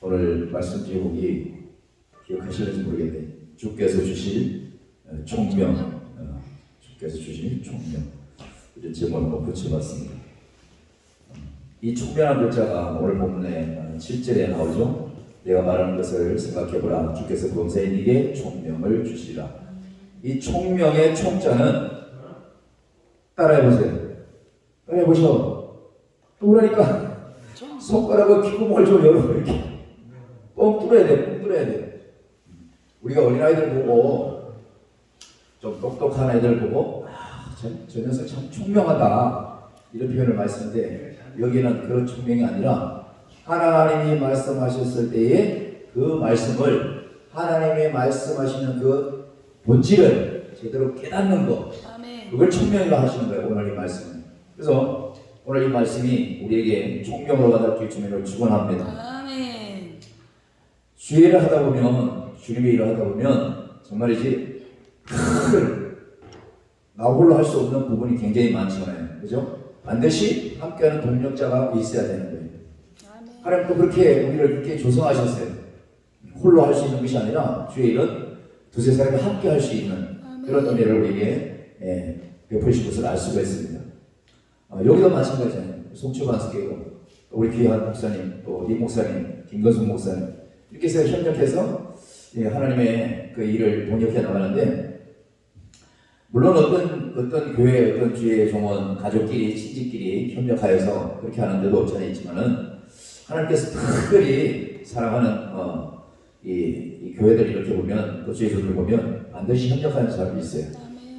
오늘 말씀 제목이 기억하실는지 모르겠네. 주께서 주실 총명, 주께서 주실 총명, 이런 제목으로 붙여봤습니다. 이 총명한 글자가 오늘 본문에 7절에 나오죠. 내가 말하는 것을 생각해보라. 주께서 범사에 네게 총명을 주시라. 이 총명의 총자는 따라해보세요. 따라해보셔. 또라니까 손가락을 귓구멍을 좀 열어 이렇게 뻥 뚫어야 돼. 뻥 뚫어야 돼. 우리가 어린아이들 보고 좀 똑똑한 애들 보고 저 녀석 참 총명하다 이런 표현을 많이 쓰는데, 여기는 그런 총명이 아니라 하나님이 말씀하셨을 때에 그 말씀을, 하나님이 말씀하시는 그 본질을 제대로 깨닫는 것, 그걸 총명이라고 하시는 거예요, 오늘 이 말씀은. 그래서 오늘 이 말씀이 우리에게 총명으로 받을 수 있음을 축원합니다. 아멘. 주일을 하다 보면, 주님의 일을 하다 보면 정말이지 나 홀로 할 수 없는 부분이 굉장히 많잖아요, 그죠? 반드시 함께하는 동력자가 있어야 되는 거예요. 하나님 또 그렇게 우리를 그렇게 조성하셨어요. 홀로 할 수 있는 것이 아니라 주의 일은 두세 사람이 함께 할 수 있는 그런 은혜를 우리에게 베푸신 것을 알 수가 있습니다. 여기도 마찬가지잖아요. 송추반스교회, 우리 귀한 목사님, 또 이 목사님, 김건숙 목사님, 이렇게 해서 협력해서 하나님의 그 일을 동력해 나가는데, 물론 어떤 교회, 어떤 주의 종원, 가족끼리, 친지끼리 협력하여서 그렇게 하는 데도 없지 않아 있지만은, 하나님께서 특별히 사랑하는 이 교회들 이렇게 보면, 또 주의 종들 보면 반드시 협력하는 사람이 있어요.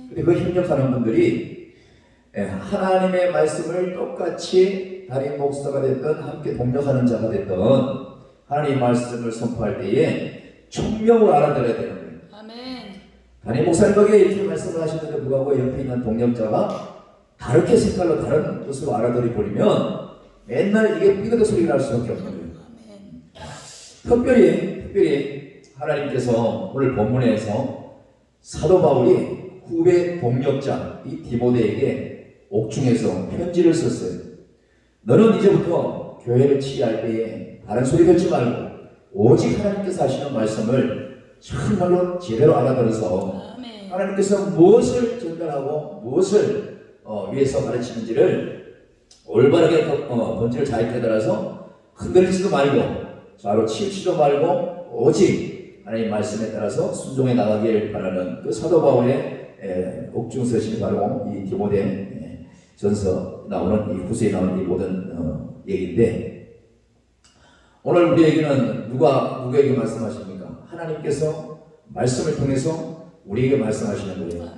근데 그 협력하는 분들이 하나님의 말씀을 똑같이 담임 목사가 됐든 함께 동력하는 자가 됐든 하나님의 말씀을 선포할 때에 총명으로 알아들어야 되는 거예요. 담임 목사님 거기에 이렇게 말씀을 하시는데 불구하고 옆에 있는 동력자가 다르게 색깔로 다른 뜻으로 알아들이 버리면 맨날 이게 삐그덕 소리가 날 수밖에 없는 거예요. 특별히 하나님께서 오늘 본문에서 사도 바울이 후배 동력자 이 디모데에게 옥중에서 편지를 썼어요. 너는 이제부터 교회를 치유할 때에 다른 소리 듣지 말고 오직 하나님께서 하시는 말씀을 정말로 제대로 알아들어서 하나님께서 무엇을 전달하고 무엇을 위해서 가르치는지를 올바르게 본질을 잘 깨달아서 흔들리지도 말고 좌로 치우치지도 말고 오직 하나님 말씀에 따라서 순종해 나가길 바라는 그 사도 바울의 옥중 서신이 바로 이 디모데 전서 나오는 이 후서에 나오는 이 모든 얘기인데, 오늘 우리에게는 누구에게 말씀하십니까? 하나님께서 말씀을 통해서 우리에게 말씀하시는 거예요.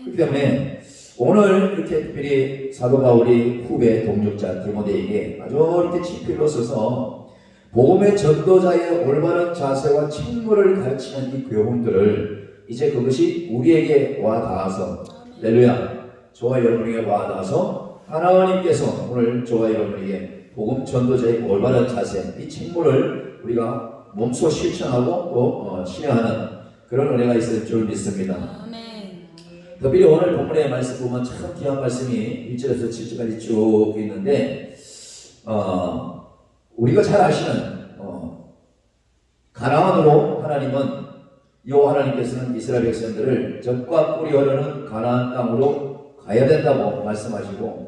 그렇기 때문에 오늘 이렇게 특별히 사도 바울이 후배 동력자 디모데에게 아주 이렇게 친필로 써서 복음의 전도자의 올바른 자세와 책무를 가르치는 이 교훈들을 이제 그것이 우리에게 와 닿아서, 할렐루야, 저와 여러분에게 와 닿아서 하나님께서 오늘 저와 여러분에게 복음 전도자의 올바른 자세, 이 책무를 우리가 몸소 실천하고 또 실행하는 그런 은혜가 있을 줄 믿습니다. 특별히 오늘 본문의 말씀 보면 참 귀한 말씀이 1절에서 7절까지 쭉 있는데, 우리가 잘 아시는 가나안으로 하나님께서는 이스라엘 백성들을 젖과 꿀이 흐르는 가나안 땅으로 가야 된다고 말씀하시고,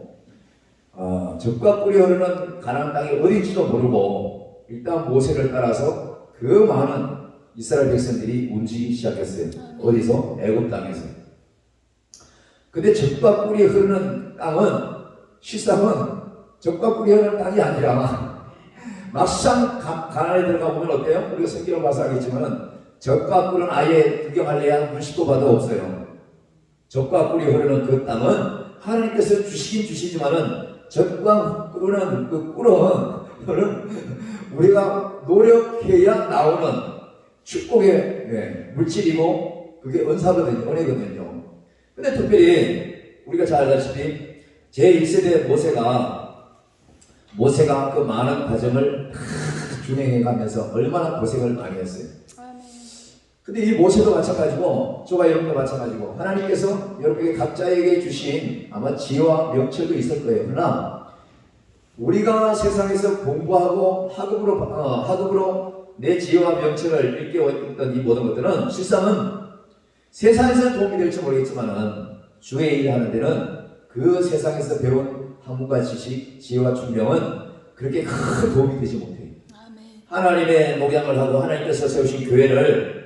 젖과 꿀이 흐르는 가나안 땅이 어딘지도 모르고 일단 모세를 따라서 그 많은 이스라엘 백성들이 움직이기 시작했어요. 어디서? 애굽 땅에서. 근데 젖과 꿀이 흐르는 땅은 실상은 젖과 꿀이 흐르는 땅이 아니라, 막상 가나안에 들어가 보면 어때요? 우리가 성경을 봐서 알겠지만 젖과 꿀은 아예 구경할래야 눈식도 봐도 없어요. 젖과 꿀이 흐르는 그 땅은 하나님께서 주시긴 주시지만은 젖과 꿀은 그 꿀은 우리가 노력해야 나오는 축복의 물질이고 그게 은사거든요, 은혜거든요. 근데 특별히 우리가 잘 알다시피 제1세대 모세가 그 많은 과정을 준행해 가면서 얼마나 고생을 많이 했어요. 근데 이 모세도 마찬가지고 저와 여러분도 마찬가지고 하나님께서 여러분에게 각자에게 주신 아마 지혜와 명철도 있을 거예요. 그러나 우리가 세상에서 공부하고 학업으로 내 지혜와 명철을 일깨웠던 이 모든 것들은 실상은 세상에서 도움이 될지 모르겠지만은 주의 일을 하는 데는 그 세상에서 배운 학문과 지식, 지혜와 총명은 그렇게 큰 도움이 되지 못해요. 하나님의 목양을 하고 하나님께서 세우신 교회를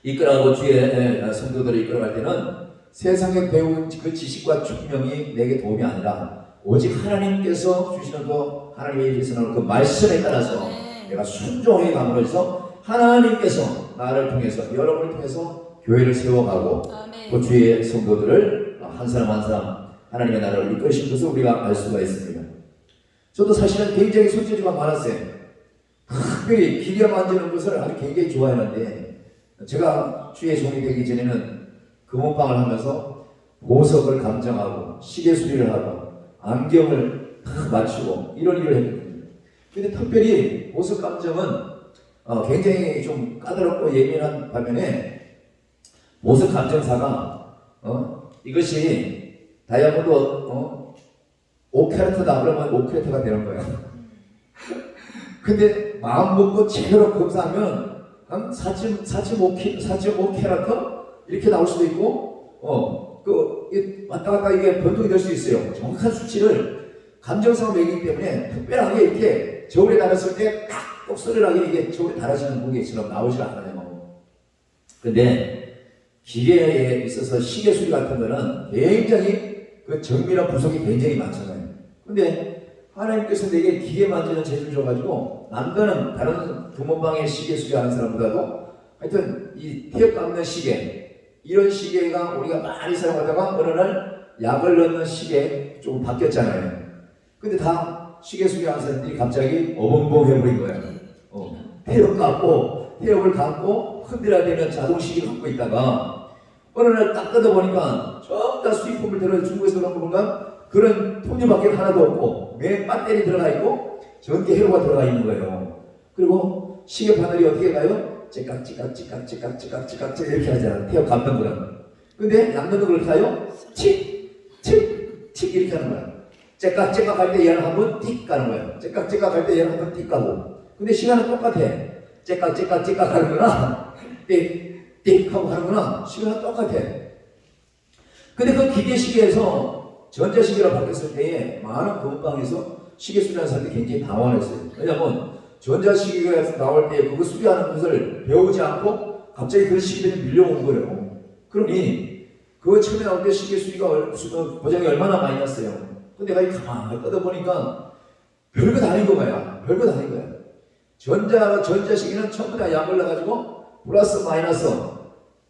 이끌어가고 주의 성도들을 이끌어갈 때는 세상에 배운 그 지식과 총명이 내게 도움이 아니라 오직 하나님께서 주시는 그 하나님의 일에서는 그 말씀에 따라서 내가 순종해 감으로 해서 하나님께서 나를 통해서 여러분을 통해서 교회를 세워가고 그 주의 성도들을 한 사람 한 사람 하나님의 나라를 이끌으신 것을 우리가 알 수가 있습니다. 저도 사실은 굉장히 손재주가 많았어요. 특별히 기계 만지는 것을 아주 굉장히 좋아했는데 제가 주의 종이 되기 전에는 금은방을 하면서 보석을 감정하고 시계 수리를 하고 안경을 맞추고 이런 일을 했거든요. 근데 특별히 보석 감정은 굉장히 좀 까다롭고 예민한 반면에 보석 감정사가 이것이 다이아몬드 5캐럿이다 그러면 5캐럿가 되는 거예요. 근데 마음 먹고 제대로 검사하면 한 4.5캐럿 이렇게 나올 수도 있고 왔다 갔다 이게 변동이 될 수 있어요. 정확한 수치를 감정상으로 매기기 때문에 특별하게 이렇게 저울에 달았을 때 딱 똑소리나게 이게 저울에 달아지는 무게처럼 나오질 않아요. 근데 기계에 있어서 시계 수리 같은 거는 굉장히 그 정밀한 부속이 굉장히 많잖아요. 근데 하나님께서 내게 기계 만지는 재주를 줘가지고 남들은 다른 금은방의 시계 수리하는 사람보다도 하여튼 이 태엽 감는 시계 이런 시계가 우리가 많이 사용하다가 어느 날 약을 넣는 시계 좀 바뀌었잖아요. 근데 다 시계 수리하는 사람들이 갑자기 어벙벙 해버린 거예요. 태엽 감고 태엽을 감고 흔들어야 되는 자동시계 갖고 있다가 어느 날 딱 뜯어보니까 전부 다 수입품을 들어 중국에서 그런 건가 그런 톱니바퀴 하나도 없고 맨 배터리 들어가 있고 전기 회로가 들어가 있는 거예요. 그리고 시계 바늘이 어떻게 가요? 찌깍찌깍 이렇게 하잖아요. 태엽 감는 거는. 근데 양면도 그렇게 가요? 칙 이렇게 하는 거야. 째깍째깍 할 때 얘는 한번 틱 가는 거야. 째깍째깍 할 때 얘는 한번 틱 가고. 근데 시간은 똑같아. 째깍째깍 하는구나. 띡 하고 하는구나. 시간은 똑같아. 근데 그 기계시계에서 전자시계로 바뀌었을 때에 많은 금은방에서 시계 수리하는 사람들이 굉장히 당황했어요. 왜냐면 전자시계가 나올 때 그거 수리하는 것을 배우지 않고 갑자기 그런 시계들이 밀려온 거예요. 그러니 그거 처음에 나올 때 시계 수리가 고장이 얼마나 많이 났어요. 근데 내가 가만히 뜯어보니까 별거 다 아닌 거야. 별거 다 아닌 거야. 전자시계는 전부 다 약을 넣어가지고 플러스 마이너스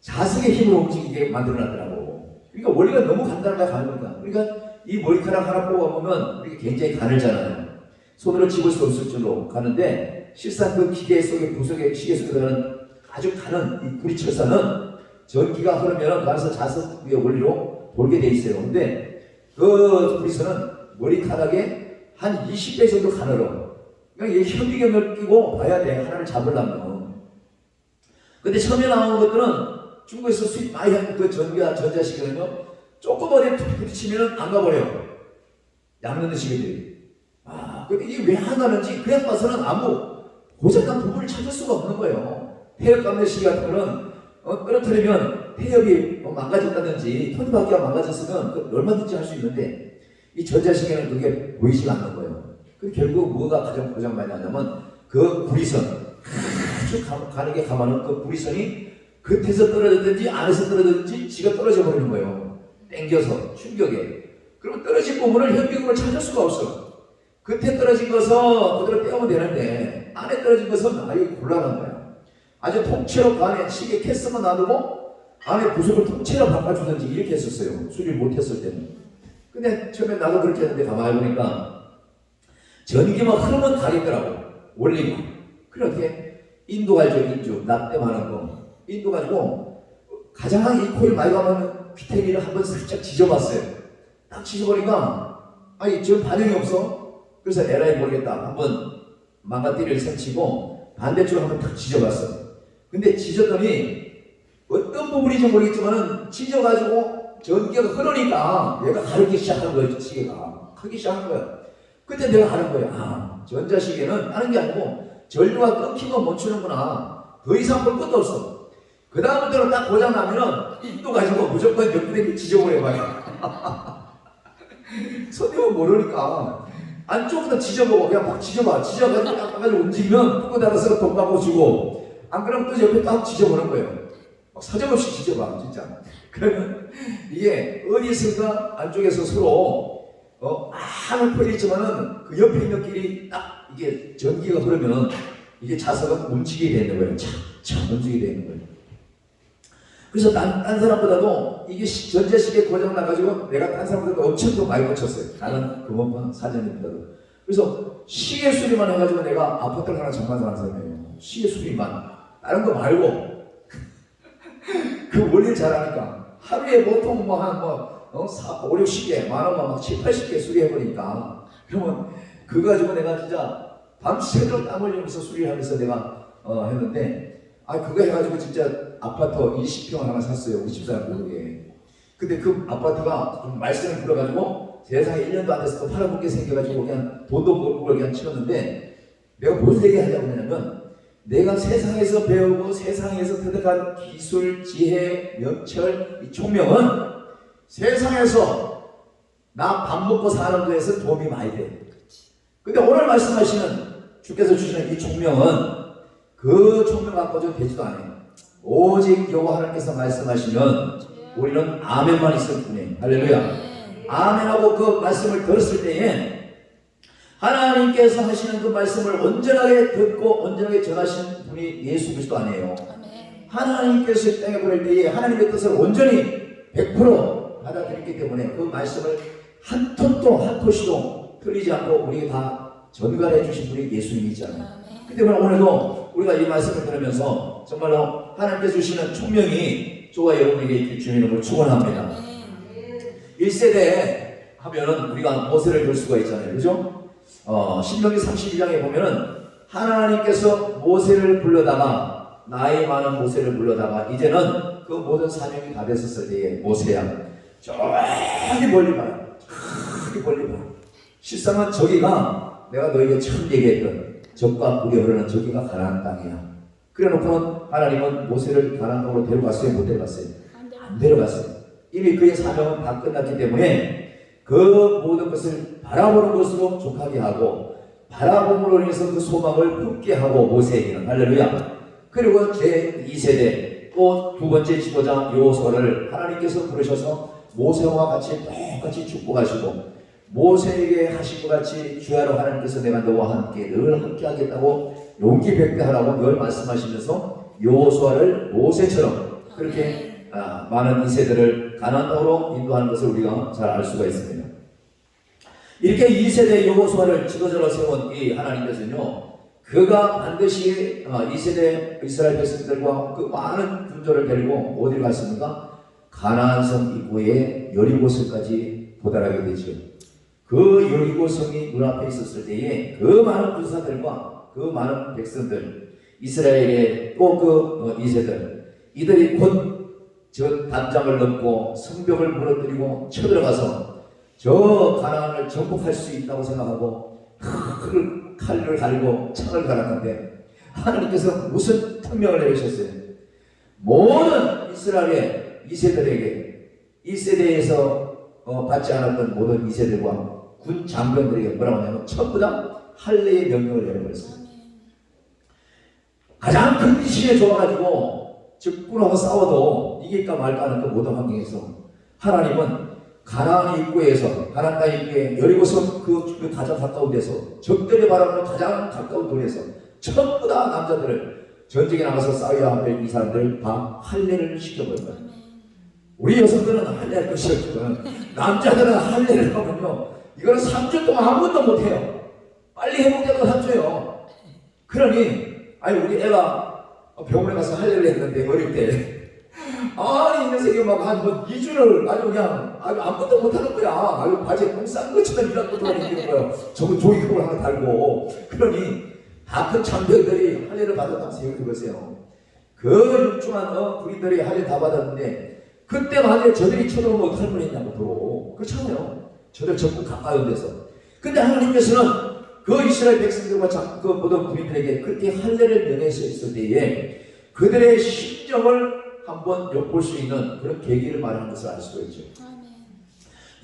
자석의 힘으로 움직이게 만들어놨더라고. 그러니까 원리가 너무 간단하게 가는 거야. 그러니까 이 머리카락 하나 뽑아보면 이게 굉장히 가늘잖아요. 손으로 집을 수 없을 줄로 가는데 실상 그 기계 속에 부속의 시계 속에 들어가는 아주 가는 이 구리철사는 전기가 흐르면 가서 자석 위의 원리로 돌게 돼 있어요. 근데 그 구리선은 머리카락에 한 20배 정도 가늘어. 그러니까 이 현미경을 끼고 봐야 돼. 하나를 잡으려면. 근데 처음에 나온 것들은 중국에서 수입 많이 한 그 전자시계는요. 조금 어디 부딪히면 안 가버려요. 양면의 시계들이. 근데 이게 왜 안 가는지 그냥 봐서는 아무 고장난 부분을 찾을 수가 없는 거예요. 태엽 감는 시계 같은 거는 떨어뜨리면 태엽이 망가졌다든지 톱니바퀴가 망가졌으면 얼마든지 할 수 있는데 이 전자시계는 그게 보이지가 않는 거예요. 그래서 결국 뭐가 가장 고장 많이 나냐면 그 구리선 아주 가늘게 감아놓은 그 구리선이 끝에서 떨어졌든지 안에서 떨어졌든지 지가 떨어져 버리는 거예요. 땡겨서 충격에. 그러면 떨어진 부분을 현미경으로 찾을 수가 없어. 끝에 떨어진 것은 그대로 떼우면 되는데 안에 떨어진 것은 아주 곤란한 거야. 아주 통째로 그 안에 시계 캐스만 놔두고 안에 부속을 통째로 바꿔주든지 이렇게 했었어요. 수리를 못했을 때는. 근데 처음에 나도 그렇게 했는데 가만히 보니까 전기만 흐르면 가겠더라고. 원리가. 그렇게 인도 알죠? 인주. 납땜하는 거. 인도 가지고 가장 이 코일 많이 가면 귀테니를 한번 살짝 지져봤어요. 딱 지져보니까 아니 지금 반응이 없어. 그래서 에라이 모르겠다. 한번 망가띠를 설치고 반대쪽으로 한번 탁 지져봤어. 근데 지졌더니 어떤 부분인지 모르겠지만은 지져가지고 전기가 흐르니까 얘가 가르기 시작하는 거예요. 시계가 하기 시작하는 거야. 그때 내가 하는 거야. 전자시계는 하는 게 아니고 전류가 끊기고 멈추는구나. 더 이상 볼 것도 없어. 그 다음부터는 딱 고장나면은 인도 가지고 무조건 옆구리 지져버려봐요. 손님은 모르니까 안쪽부터 지져보고 그냥 막 지져가지고 닦아가지고 움직이면 끄고 닫아서 돈 받고 주고, 안 그러면 또 옆에 딱 지져보는 거예요. 막 사정없이 지져봐 진짜. 그러면 이게 어디선가 안쪽에서 서로 많은 펄이 있지만은 그 옆에 있는 길이 딱 이게 전기가 흐르면 이게 자석은 움직이게 되는 거예요. 착착 움직이게 되는 거예요. 그래서 딴 사람보다도 이게 전자식에 고장 나가지고 내가 딴 사람보다도 엄청 더 많이 고쳤어요. 나는 그것만 사전입니다도. 그래서 시계 수리만 해가지고 내가 아파트를 하나 장만한 사람이에요. 시계 수리만. 다른 거 말고. 그 원리를 잘하니까. 하루에 보통 한 5, 60개, 만원만 막 7, 80개 수리해버리니까. 그러면 그거 가지고 내가 진짜 밤새도록 땀 흘리면서 수리를 하면서 내가 했는데, 그거 해가지고 진짜 아파트 20평을 하나 샀어요. 우리 집사람 모르게. 근데 그 아파트가 좀 말썽을 불어가지고 세상에 1년도 안 돼서 또 팔아먹게 생겨가지고 그냥 돈도 벌고 그냥 치렀는데, 내가 무슨 얘기 하려고 하냐면, 내가 세상에서 배우고 세상에서 터득한 기술, 지혜, 명철, 이 총명은 세상에서 나 밥 먹고 사는 거에서 도움이 많이 돼. 근데 오늘 말씀하시는 주께서 주시는 이 총명은 그 총명 갖고는 되지도 않아요. 오직 여호와 하나님께서 말씀하시면 우리는 아멘만 있을 뿐이에요. 할렐루야. 아멘하고 그 말씀을 들었을 때에 하나님께서 하시는 그 말씀을 온전하게 듣고 온전하게 전하신 분이 예수 그리스도 아니에요. 하나님께서 이 땅에 보낼 때에 하나님의 뜻을 온전히 100% 받아들였기 때문에 그 말씀을 한 톤도 한 토시도 틀리지 않고 우리에게 다 전달해 주신 분이 예수님이잖아요. 그 때문에 오늘도 우리가 이 말씀을 들으면서 정말로 하나님께서 주시는 총명이 저와 여러분에게 있길 주님의 이름으로 축원합니다. 1세대 하면은 우리가 모세를 볼 수가 있잖아요. 그죠? 신명기 32장에 보면은 하나님께서 모세를 불러다가, 나이 많은 모세를 불러다가 이제는 그 모든 사명이 다 됐었을 때에 모세야 저기 멀리 봐요. 저기 멀리 봐. 실상은 저기가 내가 너에게 처음 얘기했던 적과 꿀이 흐르는 저기가 가나안 땅이야. 그래놓고는 하나님은 모세를 가나안 땅으로 데려갔어요? 못 데려갔어요? 안 데려갔어요. 이미 그의 사명은 다 끝났기 때문에 그 모든 것을 바라보는 것으로 족하게 하고 바라봄으로 인해서 그 소망을 품게 하고 모세에게는. 할렐루야. 그리고 제2세대 또 두 번째 지도자 여호수아를 하나님께서 부르셔서 모세와 같이 똑같이 축복하시고 모세에게 하신 것 같이 주야로 하나님께서 내가 너와 함께 늘 함께 하겠다고 용기 백배하라고 늘 말씀하시면서 여호수아를 모세처럼 그렇게 많은 2세대를 가나안 땅으로 인도하는 것을 우리가 잘 알 수가 있습니다. 이렇게 2세대 여호수아를 지도자로 세운 이 하나님께서는요, 그가 반드시 2세대 이스라엘 백성들과 그 많은 군조를 데리고 어디를 갔습니까? 가나안성 입구에 여리고성까지 도달하게 되죠. 그 여리고성이 눈앞에 있었을 때에 그 많은 군사들과 그 많은 백성들, 이스라엘의 또 그 2세들, 이들이 곧 저 담장을 넘고 성벽을 무너뜨리고 쳐들어가서 저 가나안을 정복할 수 있다고 생각하고 칼을 갈고 창을 갈았는데 하나님께서 무슨 특명을 내리셨어요? 모든 이스라엘의 2세들에게 1세대에서 받지 않았던 모든 2세들과 군 장병들에게 뭐라고 하냐면 전부 다 할례의 명령을 내려버렸어요. 가장 큰 시에 좋아가지고 적군하고 싸워도 이길까 말까 하는 그 모든 환경에서 하나님은 가나안 입구에서, 가나안 땅 입구에 여리고성 그 가장 가까운 데서, 적들이 바라보는 가장 가까운 돈에서 전부 다 남자들을 전쟁에 나가서 싸워야 할 이 사람들 다 할례를 시켜버린 거예요. 우리 여성들은 할례할 것이 없지만 남자들은 할례를 하면요, 이거는 3주 동안 아무것도 못해요. 빨리 회복돼도 3주요. 그러니 우리 애가 병원에 가서 할례를 했는데 어릴 때 이 녀석이 막 한 2주를 아주 그냥 아무것도 못하는 거야. 바지에 똥 싼 것처럼 이렇게 돌아다니는 거야. 저거 종이컵을 하나 달고. 그러니 다 큰 장병들이 할례를 받았다고 생각해보세요. 그 육중한 부인들이 할례 다 받았는데 그때 만약에 저들이 쳐들어오면 어떡할 뻔했냐고. 그렇잖아요. 저들 적국 가까운 데서. 근데 하나님께서는 그 이스라엘 백성들과 그 모든 국민들에게 그렇게 할례를 명해서 있을 때에 그들의 심정을 한번 엿볼 수 있는 그런 계기를 말하는 것을 알 수가 있죠.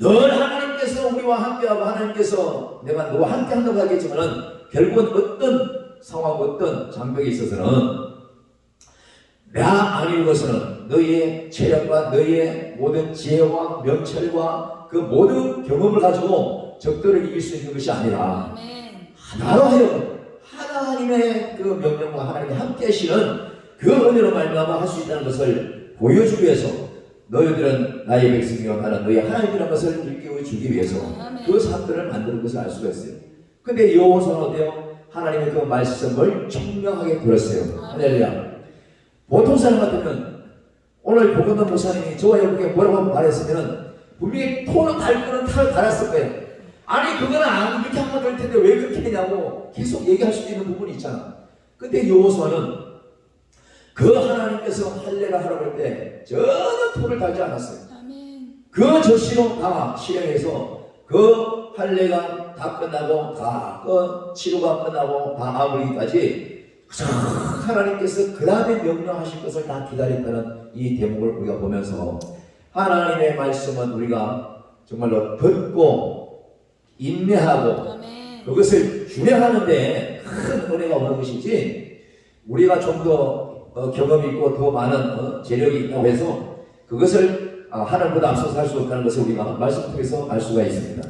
늘 하나님께서 우리와 함께하고 하나님께서 내가 너와 함께 한다고 하겠지만은 결국은 어떤 상황, 어떤 장벽에 있어서는 나 아닌 것은 너희의 체력과 너희의 모든 지혜와 명철과 그 모든 경험을 가지고 적들을 이길 수 있는 것이 아니라 나로 하여금 하나님의 그 명령과 하나님이 함께 하시는 그 은혜로 말미암아 할 수 있다는 것을 보여주기 위해서 너희들은 나의 백성이요 나는 너희 하나님이라는 것을 일깨워 주기 위해서 그 사람들을 만드는 것을 알 수가 있어요. 근데 여호수아는 어때요? 하나님의 그 말씀을 청명하게 들었어요. 할렐루야. 보통 사람 같으면 오늘 복음도 목사님이 저와 여러분에게 뭐라고 말했으면 분명히 토는 달고는 탈을 달았을 거예요. 아니 그거는 안 그렇게 하면 될 텐데 왜 그렇게 했냐고 계속 얘기할 수 있는 부분이 있잖아. 근데 여호수아는 그 하나님께서 할례를 하라고 할 때 전혀 토를 달지 않았어요. 그 저시로 다 실행해서 그 할례가 다 끝나고 다 치료가 끝나고 다 마무리까지 하나님께서 그 다음에 명령하신 것을 다 기다렸다는 이 대목을 우리가 보면서 하나님의 말씀은 우리가 정말로 듣고 인내하고 그것을 준행하는데 큰 은혜가 오는 것이지 우리가 좀 더 경험이 있고 더 많은 재력이 있다고 해서 그것을 하나님보다 앞서서 할 수 없다는 것을 우리가 말씀 통해서 알 수가 있습니다.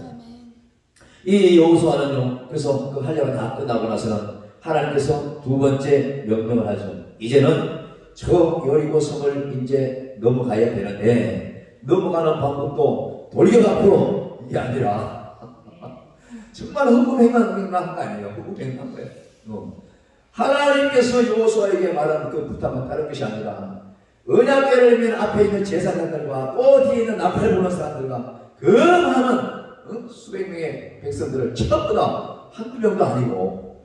이 여호수아는요, 그래서 그 할례가 다 끝나고 나서는 하나님께서 두 번째 명령을 하죠. 이제는 저 여리고 성을 이제 넘어가야 되는데 넘어가는 방법도 돌려갖고 이게 아니라 정말 흑음행한 거 아니에요. 흑음행한 거예요. 하나님께서 여호수아에게 말한 그 부탁은 다른 것이 아니라 언약궤를 맨 앞에 있는 제사장들과 또 뒤에 있는 나팔 부는 사람들과 그 많은 수백 명의 백성들을 전부 다 한두 명도 아니고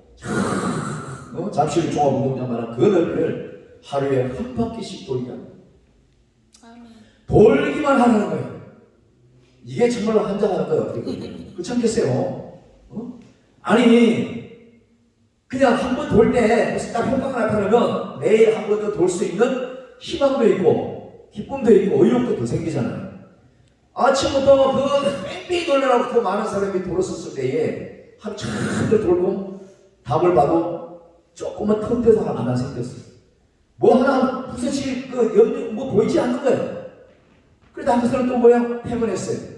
잠실 종합운동장만한 그 넓이를 하루에 한 바퀴씩 돌게 합니다. 돌기만 하는 거예요. 이게 정말로 환장하는 거예요. 그렇지 않겠어요? 아니 그냥 한 번 돌 때 무슨 딱 효과가 나타나면 내일 한 번 더 돌 수 있는 희망도 있고 기쁨도 있고 의욕도 더 생기잖아요. 아침부터 그 뺑뺑이 돌려라고 그 많은 사람이 돌았었을 때에 한참을 돌고 답을 봐도 조금만 틈때서 하나 생겼어요. 뭐 하나 부서질 뭐 보이지 않는 거예요. 그래서 한 사람 또 뭐야? 퇴근했어요.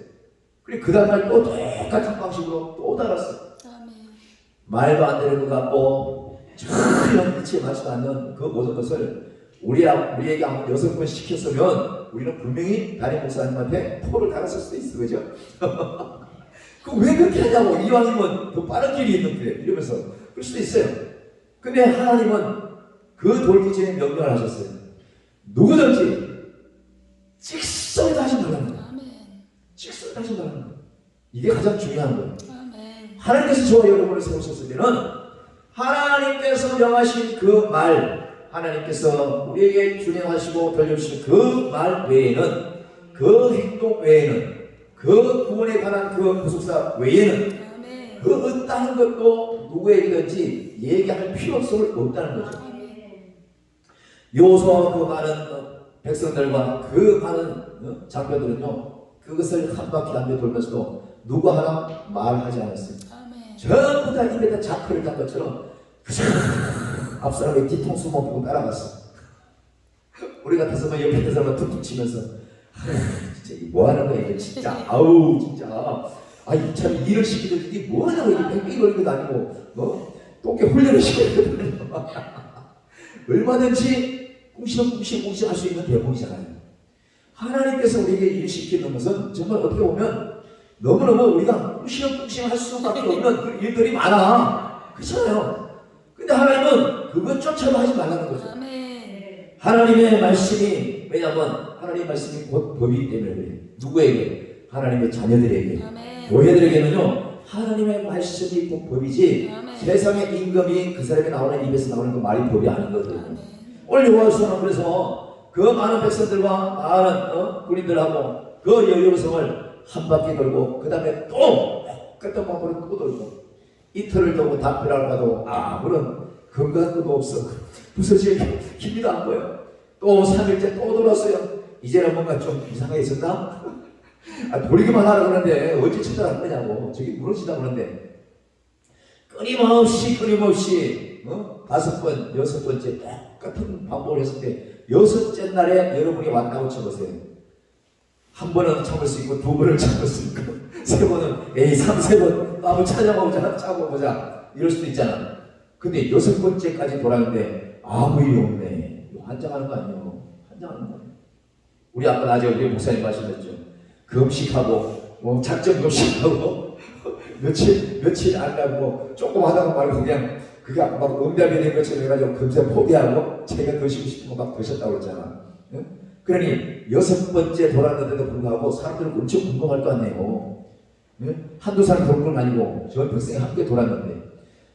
그리고 그 다음날 또 똑같은 방식으로 또 달았어요. 말도 안 되는 것 같고 전혀 미치에 맞지도 않는 그 모든 것을 우리에게 아무 6번 시켰으면 우리는 분명히 담임 목사님한테 포를 달았을 수도 있어. 그죠? 그 왜 그렇게 하냐고. 이왕이면 더 빠른 길이 있는데 이러면서 그럴 수도 있어요. 근데 하나님은 그 돌기 전에 명령을 하셨어요. 누구든지 직선에다 하신다는 거예요. 직선에다 하신다는 거예요. 이게 가장 중요한 거예요. 하나님께서 저와 여러분을 세우셨을 때는 하나님께서 명하신 그 말, 하나님께서 우리에게 준행하시고 들려주신 그 말 외에는, 그 행동 외에는, 그 구원에 관한 그 구속사 외에는 그 없다는 것도 누구에게든지 얘기할 필요성을 없다는 거죠. 여호수아와 그 많은 백성들과 그 많은 장병들은요, 그것을 한 바퀴 한 번 돌면서도 누구 하나 말하지 않았어요. 전부 다 입에다 자크를 단 것처럼 앞사람의 뒤통수 못 보고 따라갔어. 우리 같아서만 옆에 있는 사람은 툭툭 치면서 진짜 이게 뭐 하는 거야 이게 진짜 아우 진짜 참 일을 시키듯 이게 뭐 하냐고 이게 뺑뺑이 걸리고 다니고 똥개 훈련을 시키거든. 얼마든지 꿍시렁 할 수 있는 대목이잖아요. 하나님께서 우리에게 일을 시키는 것은 정말 어떻게 보면 너무너무 우리가 꿍시렁 할 수밖에 없는 그 일들이 많아. 그렇잖아요. 근데 하나님은 그것조차도 하지 말라는 거죠. 하나님의 말씀이, 왜냐하면 하나님의 말씀이 곧 법이기 때문에 그래요. 누구에게? 하나님의 자녀들에게. 교회들에게는요, 하나님의 말씀이 곧 법이지 세상의 임금이 그 사람이 나오는 입에서 나오는 그 말이 법이 아닌 거거든요. 오늘 여호수아는 그래서 그 많은 백성들과 많은 군인들하고 그 여리고성을 한 바퀴 돌고 그 다음에 또 끝던 방법으로 또 돌고 이틀을 두고 답변을 받아도 아무런 근거도 없어. 부서질 기미도 안 보여. 또 3일째 또 돌았어요. 이제는 뭔가 좀 이상해졌나? 돌리기만 하라고 그러는데 어찌 찾아갈 거냐고. 저기 무너지다 그러는데 끊임없이 5번, 6번째 똑같은 반복을 했을 때 6째 날에 여러분이 왔다고 쳐보세요. 한 번은 참을 수 있고 2번을 참을 수 있고 3번은 에이 3번 한번 찾아보자 짜고보자 이럴 수도 있잖아. 근데 6번째까지 돌았는데 아무 일이 없네. 환장하는 거 아니에요. 환장하는 거 아니에요. 우리 아까 낮에 우리 목사님 말씀했죠. 금식하고 작전 금식하고 며칠 안 가고 조금 하다가 말고 그냥 그게 막 응답이 된 것처럼 해가지고 금세 포기하고 제가 드시고 싶은 거 막 드셨다고 그랬잖아. 응? 그러니 6번째 돌았는데도 불구하고 사람들은 엄청 궁금할 거 아니에요. 응? 한두 사람 도는 건 아니고 저 백성이 함께 돌았는데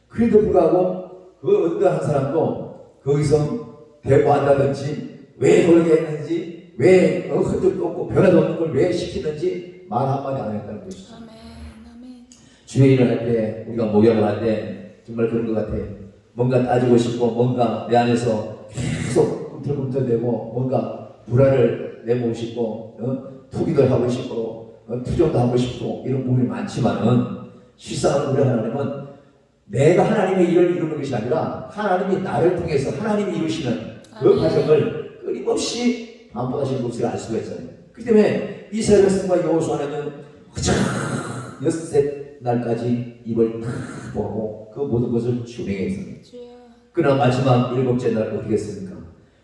그래도 불구하고 그 어떤 한 사람도 거기서 대화한다든지 왜 돌게 했는지 왜 흔적도 없고 변화도 없는 걸 왜 시키는지 말 한마디 안 했다는 것이죠. 주의 일을 할 때 우리가 목욕을 할 때 정말 그런 것 같아. 뭔가 따지고 싶고 뭔가 내 안에서 계속 꿈틀꿈틀대고 뭔가 불안을 내보고 싶고 투기도 하고 싶고 투정도 하고 싶고 이런 부분이 많지만은 실상은 우리 하나님은 내가 하나님의 일을 이루는 것이 아니라 하나님이 나를 통해서 하나님이 이루시는 그 과정을 끊임없이 반복하시는 것을 알 수가 있어요. 그렇기 때문에 이스라엘 백성과 여호수아는 6째 날까지 입을 다 보고 그 모든 것을 준행했습니다. 그러나 마지막 7째 날 어떻게 했습니까?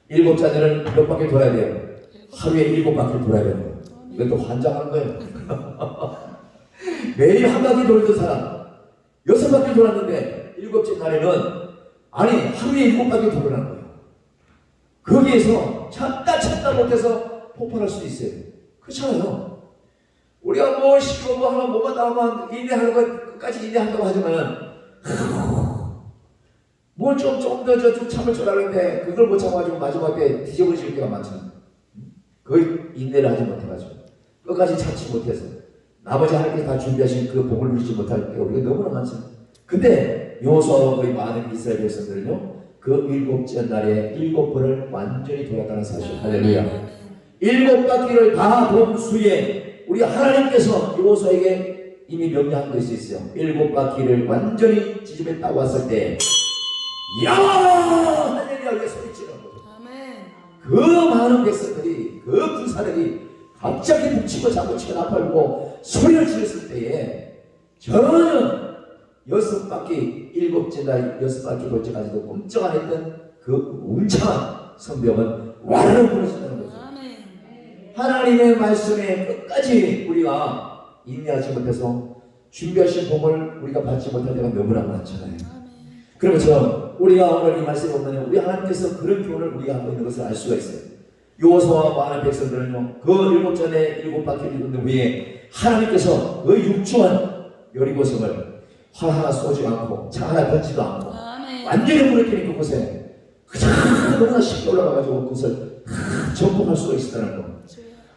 7째 날은 몇 바퀴 돌아야 돼요? 하루에 7바퀴 돌아야 돼요. 이것도 환장하는 거예요. 매일 한 바퀴 돌던 사람 6바퀴 돌았는데 7째 날에는 아니 하루에 7바퀴 돌아난 거예요. 거기에서 참다 못해서 폭발할 수도 있어요. 그렇잖아요. 우리가 뭐 시키고 뭐 하면 뭐가 나오면 인내하는 것 끝까지 인내한다고 하지만 뭘 좀 더 참을 줄 알았는데 그걸 못 참아가지고 마지막 때 뒤집어질 때가 많잖아요. 거의 인내를 하지 못해가지고 끝까지 참지 못해서 나머지 하나님께서 다 준비하신 그 복을 누리지 못할 때 우리가 너무나 많잖아요. 근데 여호수아와 거의 많은 이스라엘 백성들은요 그 7째 날에 7번을 완전히 돌았다는 사실. 할렐루야. 7바퀴를 다 돈 후에 우리 하나님께서 여호수아에게 이미 명령한 것이 있어요. 7바퀴를 완전히 지집에 딱 왔을 때 야! 할렐루야! 이렇게 소리치는 거죠. 그 많은 백성들이 그 군사들이 갑자기 뭉치고 잡고치고 나팔고 소리를 지르을 때에 저는 6바퀴 7째 날 6바퀴 돌 때까지도 꼼짝 안 했던 그 웅장한 성벽은 와르르 무너진다는 거죠. 하나님의 말씀에 끝까지 우리가 인내하지 못해서 준비하신 복을 우리가 받지 못할 때가 너무나 많잖아요. 그러면서 우리가 오늘 이 말씀을 보면 우리 하나님께서 그런 교훈을 우리가 하고 있는 것을 알 수가 있어요. 여호수아와 많은 백성들은요 그 7전에 7바퀴를 돌던 후에 하나님께서 그 육중한 여리고성을 활 하나 쏘지 않고 차 하나 던지도 않고 완전히 무너뜨린 그곳에 그냥 너무나 쉽게 올라가가지고 그것을 정복할 수가 있었다는 거.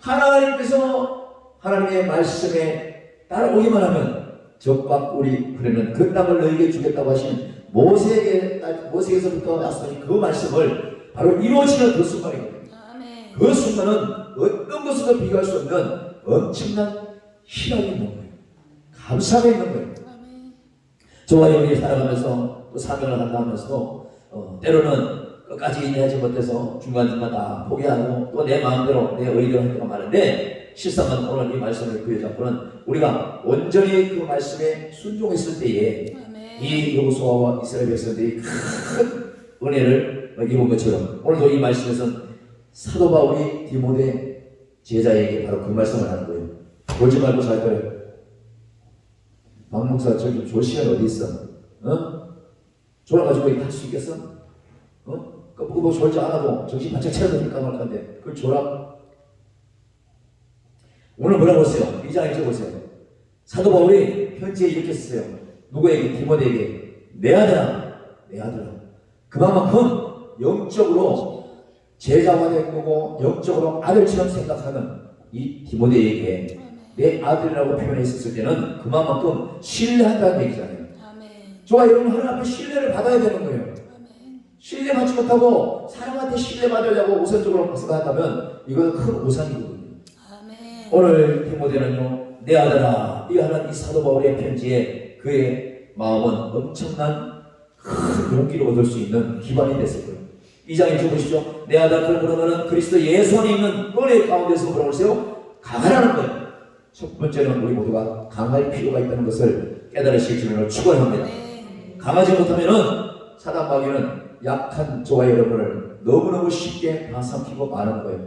하나님께서 하나님의 말씀에 따라오기만 하면 적과 꿀이 흐르는 그 땅을 너희에게 주겠다고 하신 모세에게서부터 나서니 그 말씀을 바로 이루어지는 그 순간이거든요. 그 순간은 어떤 것으로 비교할 수 없는 엄청난 희락이 있는 거예요. 감사가 있는 거예요. 저와 여러분이 살아가면서 또 사명을 한다 하면서도 때로는 끝까지 인내하지 못해서 중간중간 다 포기하고 또 내 마음대로 내 의대로 할 때가 많은데 실상은 오늘 이 말씀을 부여잡고는 우리가 온전히 그 말씀에 순종했을 때에 이 여호수아와 이스라엘 백성들이 큰 은혜를 입은 것처럼 오늘도 이 말씀에서는 사도 바울이 디모데 제자에게 바로 그 말씀을 하는 거예요. 졸지 말고 잘 거예요. 박 목사 저기 졸 시간 어디 있어? 졸아가지고 할 수 있겠어? 그거 졸지 않아도 정신 바짝 차려야 될까 말 건데 그걸 졸아? 오늘 뭐라고 했어요? 이 장에 적으세요. 사도 바울이 편지에 이렇게 썼어요. 누구에게? 디모데에게. 내 아들아, 내 아들아. 그만큼 영적으로 제자가 된 거고 영적으로 아들처럼 생각하는 이 디모데에게 내 아들이라고 표현했었을 때는 그만큼 신뢰한다는 얘기잖아요. 저와 여러분 하나님 앞에 신뢰를 받아야 되는 거예요. 신뢰받지 못하고 사람한테 신뢰받으려고 우선적으로 생각한다면 이건 큰 오산이거든요. 오늘 디모데는요, 내 아들아, 이 하는 이 사도 바울의 편지에 그의 마음은 엄청난 큰 용기를 얻을 수 있는 기반이 됐을 거예요. 2장에 적으시죠. 내 아들, 그러므로 너는 그리스도 예수 안에 있는 은혜 가운데서 뭐라고 하세요? 강하라는 거예요. 첫 번째는 우리 모두가 강할 필요가 있다는 것을 깨달으실 줄을 축원합니다. 강하지 못하면은 사단 마귀는 약한 저와 여러분을 너무너무 쉽게 다삼키고 마는 거예요.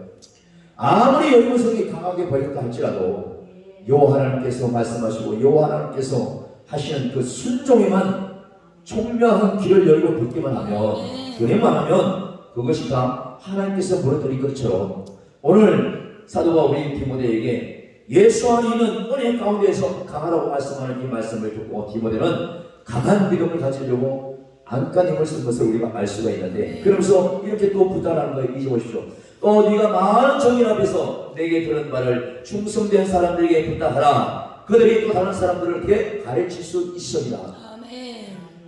아무리 여러분성이 강하게 보였다 할지라도 여호와 하나님께서 말씀하시고 여호와 하나님께서 하시는 그 순종에만 총명한 길을 열고 듣기만 하면, 그래만 하면 그것이 다 하나님께서 무너뜨린 것처럼 오늘 사도 바울이 디모데에게 예수 안에 있는 은혜 가운데에서 강하라고 말씀하는 이 말씀을 듣고 디모데는 강한 믿음을 가지려고 안간힘을 쓴 것을 우리가 알 수가 있는데, 그러면서 이렇게 또 부탁하는 거예요. 잊어보십시오. 또 네가 많은 정인 앞에서 내게 들은 말을 충성된 사람들에게 부탁하라. 그들이 또 다른 사람들에게 가르칠 수 있으리라.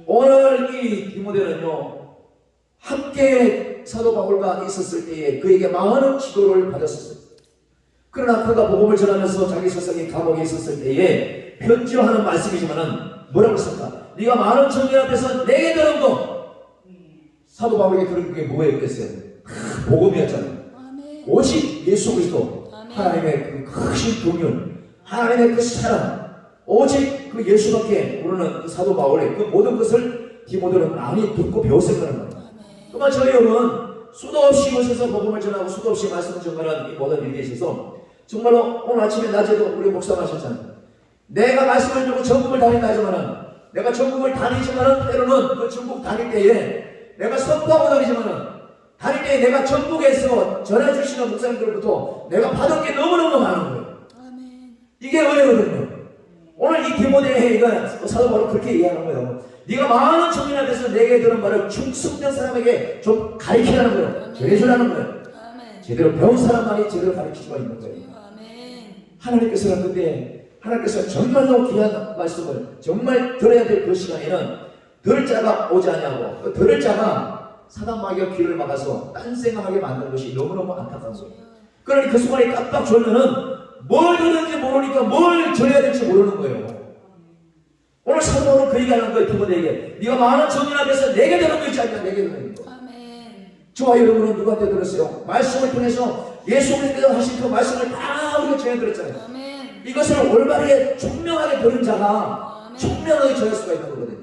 오늘 이 디모데는요, 함께 사도 바울과 있었을 때에 그에게 많은 지도를 받았었어요. 그러나 그가 복음을 전하면서 자기 스승이 감옥에 있었을 때에 편지로 하는 말씀이지만은 뭐라고 했습니까? 네가 많은 청년 앞에서 내게 들은 거. 사도 바울에게 들은 게 뭐였겠어요? 복음이었잖아요. 오직 예수 그리스도, 하나님의 그 크신 동륜, 하나님의 그 사랑, 오직 그 예수밖에 모르는 그 사도 바울의 그 모든 것을 디모데는 많이 듣고 배웠을 거라는 거예요. 그만 저희 여러분 수도 없이 오셔서 복음을 전하고 수도 없이 말씀을 전하는 이 모든 일에 있어서 정말로 오늘 아침에 낮에도 우리 목사 하셨잖아요. 내가 말씀을 듣고 전국을 다닌다 하지만은, 내가 전국을 다니지만은 때로는 그 전국 다닐 때에 내가 선포하고 다니지만은 다닐 때에 내가 전국에서 전해주시는 목사님들부터 내가 받은 게 너무너무 많은 거예요. 이게 은혜거든요. 오늘 이 디모데가 사도 바로 그렇게 얘기하는 거예요. 네가 많은 청년 앞에서 내게 들은 말을 충성된 사람에게 좀 가르치라는 거예요. 전해주라는 거예요. 제대로 배운 사람만이 제대로 가르칠 수가 있는 거예요. 하나님께서는 근데 하나님께서 정말로 귀한 말씀을 정말 들어야 될 그 시간에는 들을 자가 오지 않냐고, 그 들을 자가 사단 마귀가 귀를 막아서 딴 생각하게 만든 것이 너무너무 안타까운 거예요. 그러니 그 순간에 깜빡 졸면은 뭘 들었는지 모르니까 뭘 전해야 될지 모르는 거예요. 오늘 사도 바울은 그 얘기하는 거예요. 디모데에게 네가 많은 청년 앞에서 내게 들은 거 있지 않냐, 내게 들은 거. 저와 여러분은 누구한테 들었어요? 말씀을 통해서 예수 그리스도가 하신 그 말씀을 다 우리가 전해 들었잖아요. 이것을 올바르게 총명하게 들은 자가 총명하게 전할 수가 있는 거거든요.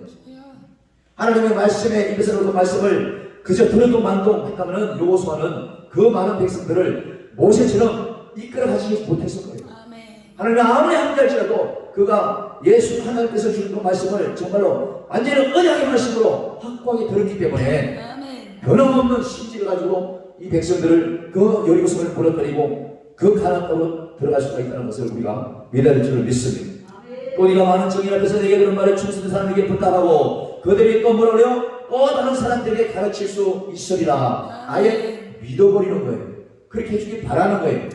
하나님의 말씀에 입에서 그 말씀을 그저 들어도 만동했다면 여호수아는 그 많은 백성들을 모세처럼 이끌어 가시지 못했을 거예요. 하나님이 아무리 함께할지라도 그가 예수 하나님께서 주는 그 말씀을 정말로 완전히 언약의 말씀으로 확고하게 들었기 때문에 변함없는 신지를 가지고 이 백성들을 그 여리고성을 무너뜨리고 그 가나안 땅으로 들어갈 수가 있다는 것을 우리가 믿어야 될 줄을 믿습니다. 또 네가 많은 정인 앞에서 내게 들은 말을 충성된 사람에게 부탁하고 그들이 또 뭐라 그래요? 또 다른 사람들에게 가르칠 수 있으리라. 아예 믿어버리는 거예요. 그렇게 해주길 바라는 거예요.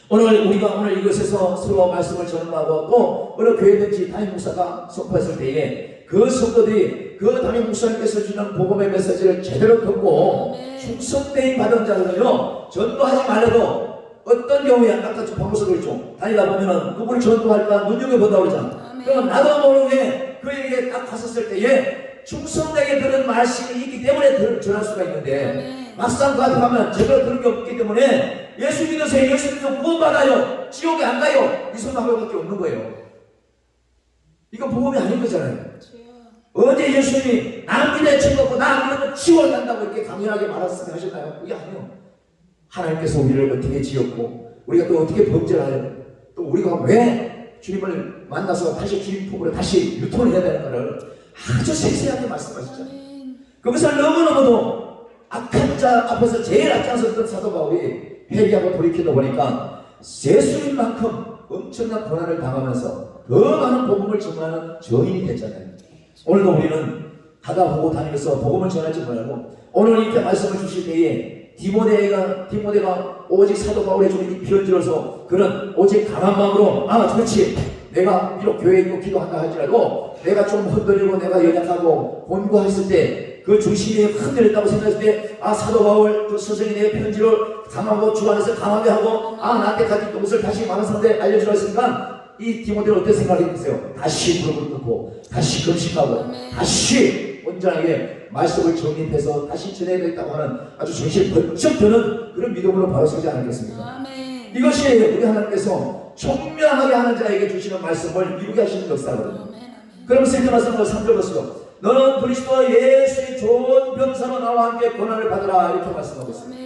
오늘 우리가 오늘 이것에서 서로 말씀을 전하고 또 어느 교회든지 담임 목사가 선포했을 때에 그 성도들이 그 담임 목사님께서 주는 복음의 메시지를 제대로 듣고 충성되이 받은 자들은요, 전도하지 말라도 어떤 경우에 아까 좀 방법으로 그랬죠. 다니다 보면은 그분이 전도할까 눈여겨본다고 그러잖아. 그러면 나도 모르게 그에게 딱 갔었을 때에 충성되게 들은 말씀이 있기 때문에 전할 수가 있는데 막상 그 앞에 가면 제대로 들은 게 없기 때문에 예수 믿으세요, 예수 믿으면 구원받아요, 지옥에 안 가요, 이 소리밖에 없는 거예요. 이건 복음이 아닌 거잖아요. 언제 예수님이 나 믿어 죄 없고 나 믿으면 지옥 간다고 이렇게 강렬하게 말씀하셨나요? 그게 아니에요. 하나님께서 우리를 어떻게 지었고 우리가 또 어떻게 범죄하여 또 우리가 왜 주님을 만나서 다시 주님 품으로 다시 유턴해야 되는 것을 아주 세세하게 말씀하셨잖아요. 그것을 너무너무도 악한 자 앞에서 제일 앞장섰던 사도 바울이 회개하고 돌이키다 보니까 예수님만큼 엄청난 고난을 당하면서 더 많은 복음을 전하는 저인이 됐잖아요. 오늘도 우리는 다가보고 다니면서 복음을 전할지 몰라도 오늘 이렇게 말씀을 주실 때에 디모데가 오직 사도 바울의 주는 이 편지로서 그런 오직 강한 마음으로 그렇지 내가 비록 교회에 있고 기도한다 할지라도 내가 좀 흔들리고 내가 연약하고 곤고했을 때 그 중심이 흔들렸다고 생각했을 때 사도 바울 그 스승이 내 편지를 강하고 주 안에서 강하게 하고 나한테 가진 것을 다시 많은 사람들에 알려주라 했으니까 이 디모데는 어떤 생각했겠어요? 다시 무릎을 꿇고 다시 금식하고 다시 온전하게 말씀을 정립해서 다시 전해야 되겠다고 하는 아주 정신이 번쩍 드는 그런 믿음으로 바로 서지 않았겠습니까? 이것이 우리 하나님께서 총명하게 하는 자에게 주시는 말씀을 이루게 하시는 역사거든요. 그러면서 이렇게 말씀하고 3절 보시죠. 너는 그리스도 예수의 좋은 병사로 나와 함께 고난을 받으라 이렇게 말씀하고 있습니다.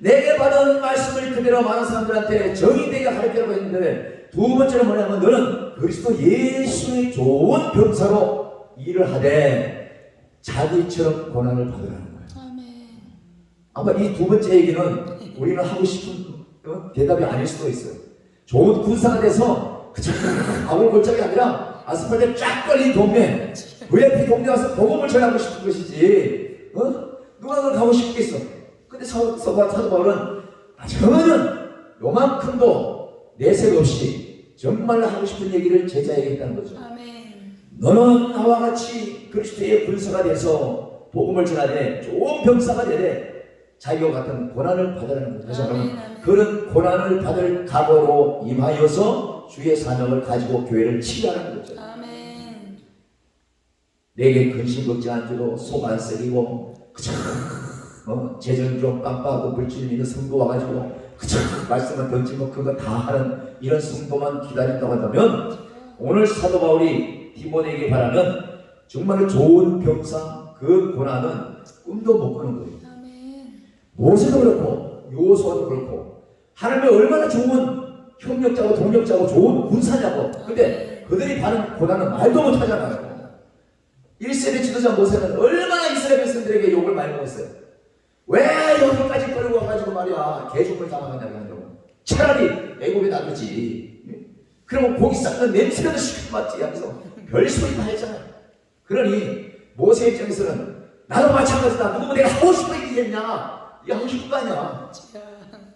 내게 받은 말씀을 그대로 많은 사람들한테 정의되게 가르치라고 했는데 두 번째는 뭐냐면 너는 그리스도 예수의 좋은 병사로 일을 하되 자기처럼 고난을 받으라는 거예요. 아마 이 두 번째 얘기는 우리는 하고 싶은 대답이 아닐 수도 있어요. 좋은 군사가 돼서 그저 아울골짜기 아니라 아스팔트에 쫙 걸린 동네 VIP 동네 와서 복음을 전하고 싶은 것이지 누가 그걸 가고 싶겠어. 근데 사도 바울은 전혀 요만큼도 내색 없이 정말 하고 싶은 얘기를 제자에게 했다는 거죠. 너는 나와 같이 그리스도의 군사가 돼서 복음을 전하되 좋은 병사가 되되 자기와 같은 고난을 받으라는 거죠. 그런 고난을 받을 각오로 임하여서 주의 사명을 가지고 교회를 치유하는 거죠. 내게 근심 걱정 안 주고 속 안 썩이고 그저 재정 좀 깜빡하고 물질 있는 성도 와가지고 그저 말씀을 던지고 그거 다 하는 이런 성도만 기다린다고 한다면 오늘 사도 바울이 디모데에게 바라면 정말 좋은 병사 그 고난은 꿈도 못 꾸는 거예요. 모세도 그렇고 요호수아도 그렇고 하나님이 얼마나 좋은 협력자고 동력자고 좋은 군사냐고. 근데 그들이 받는 고난은 말도 못하잖아요. 1세대 지도자 모세는 얼마나 이스라엘 백성들에게 욕을 많이 먹었어요. 왜 여기까지 끌고 와가지고 말이야 개죽을 당하느냐고 하냐고. 차라리 애굽에 놔두지. 그러면 고기 싹는 냄새라도 시키고 맞지 하면서 별소리 다 했잖아요. 그러니 모세 입장에서는 나도 마찬가지다. 누구면 내가 하고 싶은 일이 했냐. 이게 하고 싶은 거 아니야.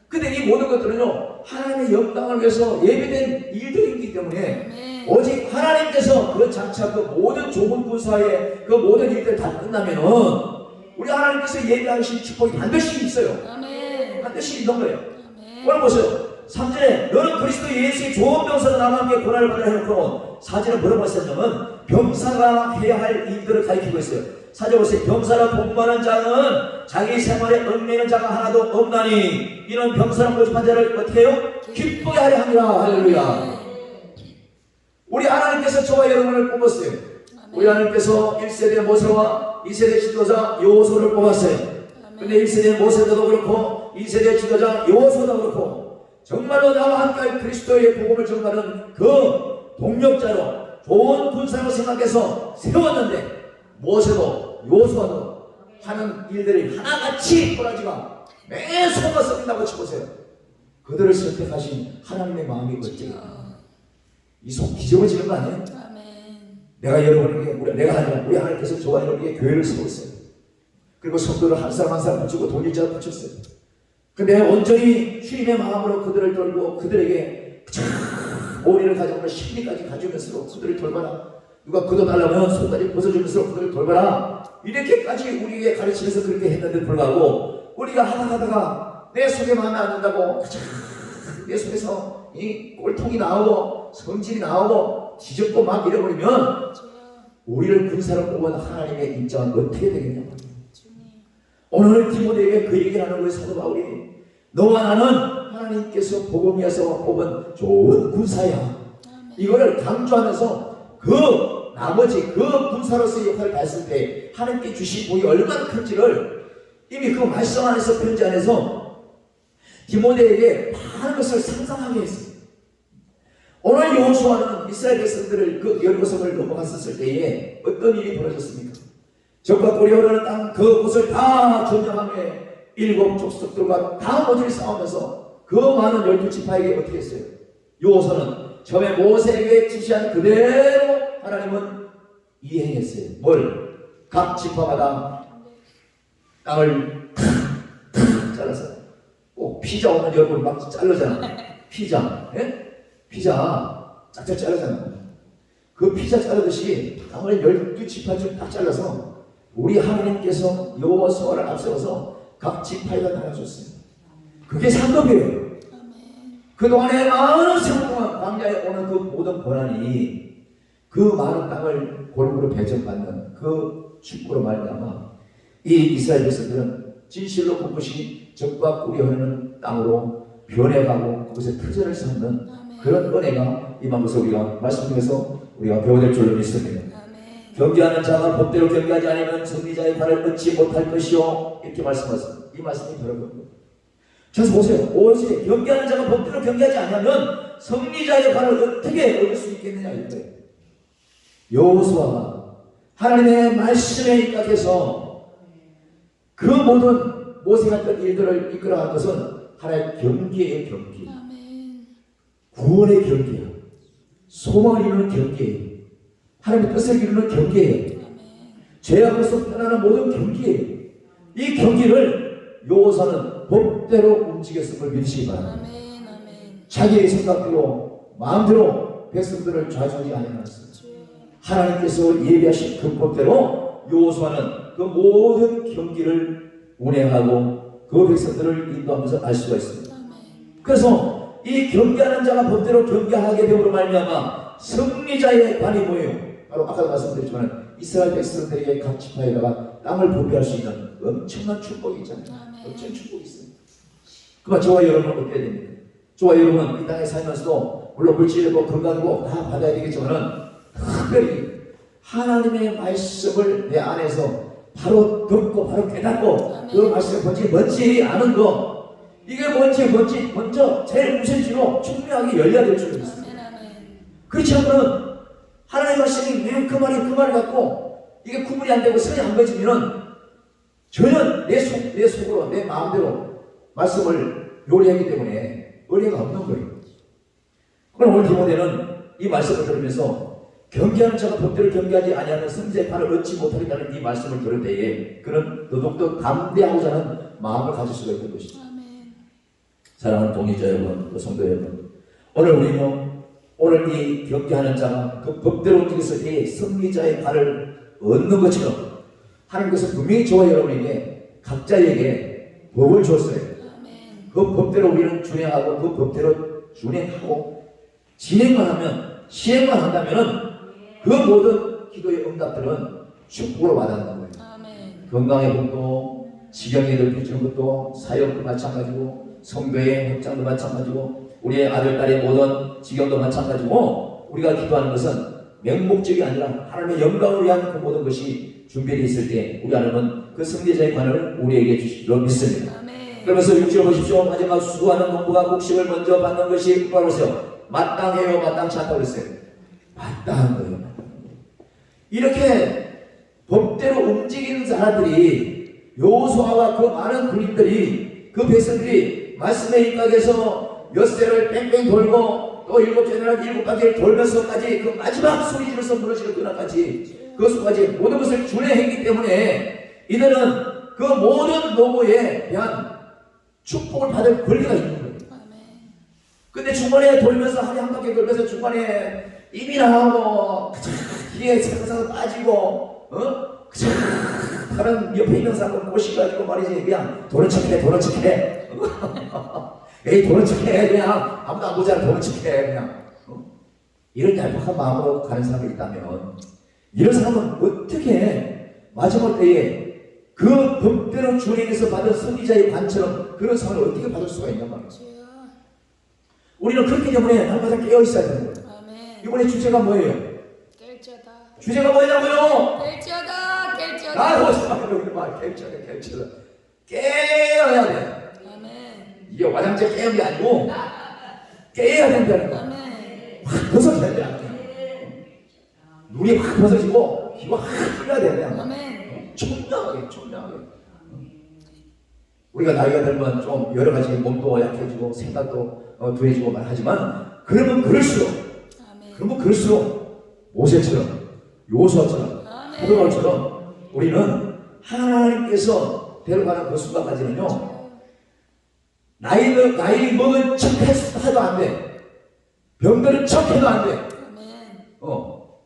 근데 이 모든 것들은요 하나님의 영광을 위해서 예배된 일들이기 때문에 오직 하나님께서 그 장차 그 모든 좋은 군사의 그 모든 일들 다 끝나면은 우리 하나님께서 예배하신 축복이 반드시 있어요. 반드시 있는 거예요. 오늘 보세요. 3절에 너는 그리스도 예수의 좋은 병사로 나와 함께 고난을 받으라 해놓고 4절에 뭐라고 했었냐면 병사가 해야 할 일들을 가르치고 있어요. 4절 보세요. 병사로 복무하는 자는 자기 생활에 얽매이는 자가 하나도 없나니 이는 병사로 모집한 자를 어떻게 해요? 기쁘게 하려 함이라. 할렐루야. 우리 하나님께서 저와 여러분을 뽑았어요. 우리 하나님께서 1세대 모세와 2세대 지도자 요호수아를 뽑았어요. 근데 1세대 모세도 그렇고 2세대 지도자 요호수아도 그렇고 정말로 나와 함께 그리스도의 복음을 전하는 그 동력자로 좋은 군사로 생각해서 세웠는데 모세도 요호수아도 하는 일들이 하나같이 꼬라지가 매 속아 썩인다고 쳐보세요. 그들을 선택하신 하나님의 마음이 어찌 이 속 뒤집어지는 거 아니에요? 내가 여러분에게 내가 아니라 우리 하나님께서 저와 여러분에게 교회를 세웠어요. 그리고 성도를 한 사람 한 사람 붙이고 동일자를 붙였어요. 근데 온전히 주님의 마음으로 그들을 돌고 그들에게 오리를 가져오는 심리까지 가져오면서 그들을 돌봐라. 누가 그도 달라면 손까지 벗어주면서 그들을 돌봐라. 이렇게까지 우리에게 가르치면서 그렇게 했는데 불구하고 우리가 하다가 내 속에 마음에 안 든다고 내 속에서 이 꼴통이 나오고 성질이 나오고 뒤집고 막 이래버리면 우리를 군사로 뽑은 하나님의 입장은 어떻게 되겠냐고. 오늘 디모데에게 그 얘기를 하는 거예요. 사도 바울이 너와 나는 하나님께서 복음이어서 뽑은 좋은 군사야. 이거를 강조하면서 그 나머지 그 군사로서의 역할을 다했을 때 하나님께 주신 복이 얼마나 큰지를 이미 그 말씀 안에서 편지 안에서 디모데에게 많은 것을 상상하게 했습니다. 오늘 여호수아는 이스라엘 백성들을 그 여리고성을 넘어갔었을 때에 어떤 일이 벌어졌습니까? 적과 꿀이 흐르는 땅 그곳을 다 점령하며 7 족속들과 다 모조리 싸우면서 그 많은 12지파에게 어떻게 했어요? 여호수아는 처음에 모세에게 지시한 그대로 하나님은 이행했어요. 뭘? 각 지파마다 땅을 탁 잘라서 꼭 피자 오면 여러분 막 자르잖아. 피자, 예? 피자 짝짝 자르잖아. 그 피자 자르듯이 땅을 12지파쯤 딱 잘라서 우리 하나님께서 여호수아를 앞세워서 각 지파에다 나눠줬어요. 그게 상급이에요. 그동안에 많은 세월 동안 광야에 오는 그 모든 고난이 그 많은 땅을 골고루 배정받는 그 축복으로 말미암아 이 이스라엘 백성들은 진실로 그것이 적과 꿀이 흐르는 땅으로 변해가고 그것에 터전을 쌓는 그런 은혜가 임한 것을 우리가 말씀 중에서 우리가 배워야 될 줄로 믿습니다. 경계하는 자가 법대로 경계하지 않으면 승리자의 발을 얻지 못할 것이요, 이렇게 말씀하셨습니다. 이 말씀이 바로 그겁니다. 그래서 보세요. 오직 경계하는 자가 법대로 경계하지 않으면 승리자의 발을 어떻게 얻을 수 있겠느냐 이거예요. 여호수아가 하나님의 말씀에 입각해서 그 모든 모생했던 일들을 이끌어간 것은 하나님의 경계의 경계, 구원의 경계야, 소망을 이루는 경계예요, 하나님의 뜻을 이루는 경계예요, 죄 앞에서 떠나는 모든 경계예요. 이 경계를 여호수아는 법대로 움직였음을 믿으시기 바랍니다. 자기의 생각대로 마음대로 백성들을 좌지우지 아니하였습니다. 하나님께서 예비하신 그 법대로 여호수아는 그 모든 경기를 운행하고 그 백성들을 인도하면서 알 수가 있습니다. 그래서 이 경계하는 자가 법대로 경계하게 되므로 말미암아 승리자의 관이 뭐예요? 바로 아까도 말씀드렸지만 이스라엘 백성들에게 각 지파에다가 땅을 분배할 수 있는 엄청난 축복이 있잖아요. 엄청난 축복이 있어요. 그만 저와 여러분은 어때야 됩니까? 저와 여러분은 이 땅에 살면서도 물론 물질이고 건강이고 다 받아야 되겠지만은 특별히 하나님의 말씀을 내 안에서 바로 듣고 바로 깨닫고 그 말씀이 뭔지 아는 거, 이게 뭔지 먼저 제일 우선시로 충분하게 열려야 될 줄 믿습니다. 그렇지 않으면 하나님의 말씀이 왜 그 말을 갖고 이게 구분이 안 되고 선이 안 거지면은 전혀 내 속으로 내 마음대로 말씀을 요리하기 때문에 은혜가 없는 거예요. 그럼 오늘 디모데는 이 말씀을 들으면서 경계하는 자가 법대로 경계하지 아니하는 승리자의 판을 얻지 못하겠다는 이 말씀을 들을 때에 그는 더욱더 담대하고자 하는 마음을 가질 수가 있는 것입니다. 사랑하는 동의자 여러분, 또 성도 여러분, 오늘 우리는 오늘 이 경계하는 자가 그 법대로 움직여서 이 승리자의 판을 얻는 것처럼 하나님께서 분명히 저와 여러분에게 각자에게 법을 줬어요. 그 법대로 우리는 준행하고 그 법대로 준행하고 진행만 하면, 시행만 한다면은 그 모든 기도의 응답들은 축복으로 와닿는 거예요. 건강의 복도, 지경이 넓혀지는 것도, 사역도 마찬가지고, 성교의 확장도 마찬가지고, 우리의 아들, 딸의 모든 지경도 마찬가지고, 우리가 기도하는 것은 맹목적이 아니라 하나님의 영광을 위한 그 모든 것이 준비되어 있을 때 우리 하나님은 그 승리자의 관을 우리에게 주시기로 믿습니다. 그러면서 6절을 보십시오. 마지막 수고하는 농부가 곡식을 먼저 받는 것이 바로세요. 마땅해요, 마땅치 않다고 그랬어요. 마땅한 거예요. 이렇게 법대로 움직이는 사람들이, 여호수아와 그 많은 군인들이, 그 백성들이 말씀의 입각에서 엿새를 뺑뺑 돌고 또 7제나 7바퀴를 돌면서까지 그 마지막 소리 지르면서 무너지는 그날까지 그 수까지 모든 것을 준행했기 때문에 이들은 그 모든 노고에 대한 축복을 받을 권리가 있는 거예요. 근데 중간에 돌면서 한 바퀴 돌면서 중간에 입이 나오고 뒤에 상상을 빠지고 다른 옆에 있는 사람을 꼬시가지고 말이지 그냥 도는 척해 에이 도는 척해 그냥 아무도 안 보잖아 도는 척해 그냥 이런 얄팍한 마음으로 가는 사람이 있다면 이런 사람은 어떻게 마지막 때에 그 법대로 주님에서 받은 승리자의 관처럼 그런 상을 어떻게 받을 수가 있냔 말이죠. 우리는 그렇기 때문에 항상 깨어있어야 되는 거예요. 이번에 주제가 뭐예요? 깰쩌다. 주제가 뭐냐고요? 깰쩌다. 깰쩌다. 깨어야 돼. 이게 와장창 깨는 게 아니고 깨야 된다는 거. 확 벗어져야 돼. 눈이 확 벗어지고 귀가 확 풀려야 돼. 총명하게. 우리가 나이가 들면 좀 여러 가지 몸도 약해지고 생각도 둔해지고 하지만 그러면 그럴수록 모세처럼 여호수아처럼 사도바울처럼 우리는 하나님께서 데려가는 그 순간까지는요 나이 먹은 척 해도 안 돼. 병들은 척 해도 안 돼.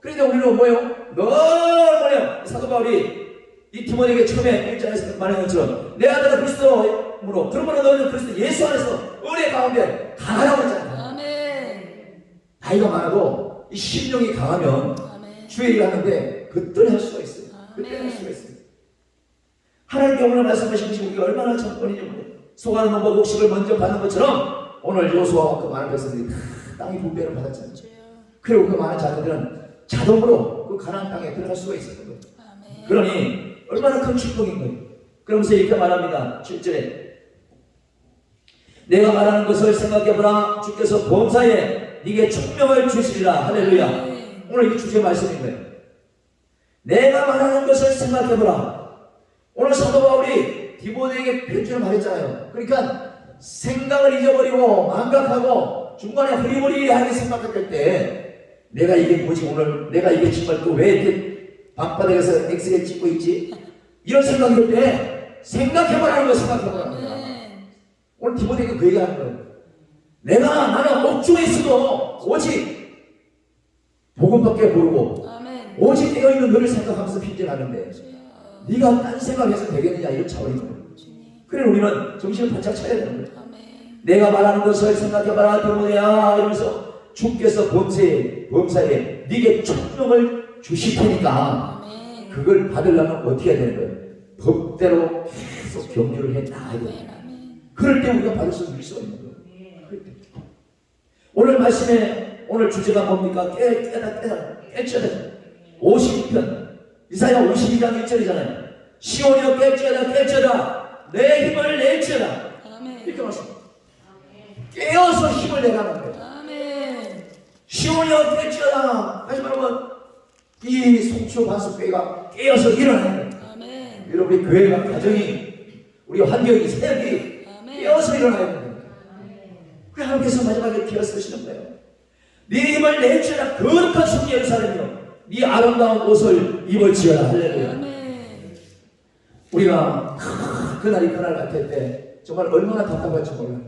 그런데 우리는 뭐예요? 늘 뭐예요? 사도 바울이 이 디모데에게 처음에 1장에서 말한 것처럼 내 아들은 그리스도로 그러므로 너희는 그리스도 예수 안에서 은혜 가운데 강하라고 했잖아요. 아멘. 나이가 많아도 이 심령이 강하면 아멘. 주의 일을 하는데 그때는 할 수가 있어요. 그때 할 수가 있어요. 하나님께 오늘 말씀하신 것이 우리가 얼마나 정권이냐고 소가는 놈과 곡식을 먼저 받는 것처럼 오늘 여호수아와 그 많은 백성들이 다 땅의 분배를 받았잖아요. 그리고 그 많은 자녀들은 자동으로 그 가나안 땅에 들어갈 수가 있었던 거예요. 아멘. 그러니 얼마나 큰 축복인 거예요. 그러면서 이렇게 말합니다. 7절에 내가 말하는 것을 생각해보라. 주께서 범사에 네게 총명을 주시리라. 할렐루야. 아멘. 오늘 이 주제 말씀인 거예요. 내가 말하는 것을 생각해보라. 오늘 사도 바울이 디모데에게 편지를 말했잖아요. 그러니까 생각을 잊어버리고 망각하고 중간에 흐리무리하게 생각할 때 내가 이게 뭐지 오늘 내가 이게 정말 또 왜 이렇게 밤바닥에서 엑스레이 찍고 있지? 이런 생각이 들 때 생각해보라는 거 생각해보라는 거야. 오늘 디모데에게 그 얘기하는 거예요. 나는 옥중에 있어도 오직 복음밖에 모르고 아멘. 오직 깨어있는 너를 생각하면서 핀질하는데 주여. 네가 딴 생각해서 되겠느냐 이런 차원인 거예요. 주님. 그래 우리는 정신을 바짝 차려야 되는 거예요. 아멘. 내가 말하는 것을 생각해봐라 디모데야 이러면서 주께서 범사에 네게 총명을 주실 테니까 아멘. 그걸 받으려면 어떻게 해야 되는 거예요? 법대로 계속 경주를 해 나가야 돼요. 아멘. 아멘. 그럴 때 우리가 받을 수 있는 거예요. 그럴 때. 오늘 말씀에 오늘 주제가 뭡니까? 깨쳐다 52편 이사야 52장 1절이잖아요. 시온이여 깨쳐다 내 힘을 낼지어다. 아멘. 이렇게 말씀합니다. 깨어서 힘을 내라는 거예요. 아멘. 시온이여 깨쳐다. 다시 말하면 이 송추 반석교회가 깨어서 일어나야 돼요. 아멘. 여러분의 교회가 가정이 우리 환경이 사역이 아멘. 깨어서 일어나야 됩니다. 그 하나님께서 마지막에 깨어서시는 거예요. 네 힘을 내주라 거룩한 성리 예루살렘이여 네 아름다운 옷을 입을지어라. 할렐루야. 아멘. 우리가 그날이 그날 같을 때 정말 얼마나 답답할지 몰라요.